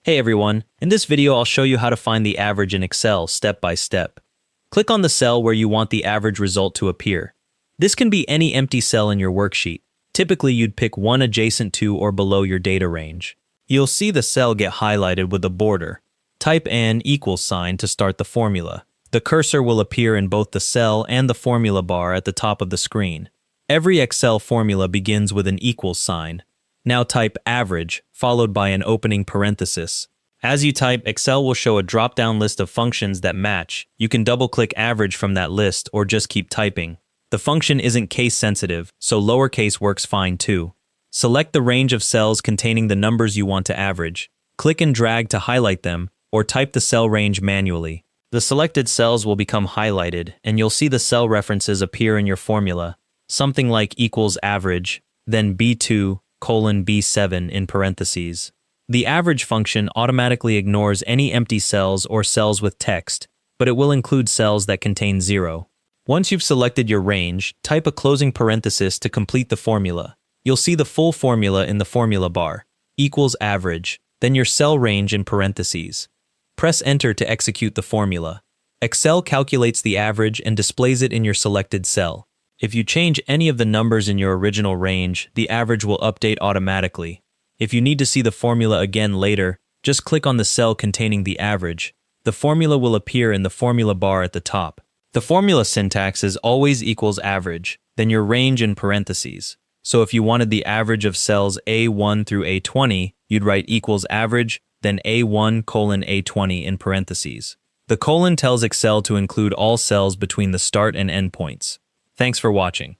Hey everyone, in this video I'll show you how to find the average in Excel step by step. Click on the cell where you want the average result to appear. This can be any empty cell in your worksheet. Typically you'd pick one adjacent to or below your data range. You'll see the cell get highlighted with a border. Type an equals sign to start the formula. The cursor will appear in both the cell and the formula bar at the top of the screen. Every Excel formula begins with an equals sign. Now type average, followed by an opening parenthesis. As you type, Excel will show a drop-down list of functions that match. You can double-click average from that list or just keep typing. The function isn't case-sensitive, so lowercase works fine too. Select the range of cells containing the numbers you want to average. Click and drag to highlight them, or type the cell range manually. The selected cells will become highlighted, and you'll see the cell references appear in your formula. Something like equals average, then B2:B7 in parentheses. The average function automatically ignores any empty cells or cells with text, but it will include cells that contain 0. Once you've selected your range, type a closing parenthesis to complete the formula. You'll see the full formula in the formula bar, equals average, then your cell range in parentheses. Press enter to execute the formula. Excel calculates the average and displays it in your selected cell. If you change any of the numbers in your original range, the average will update automatically. If you need to see the formula again later, just click on the cell containing the average. The formula will appear in the formula bar at the top. The formula syntax is always equals average, then your range in parentheses. So if you wanted the average of cells A1 through A20, you'd write equals average, then A1:A20 in parentheses. The colon tells Excel to include all cells between the start and end points. Thanks for watching.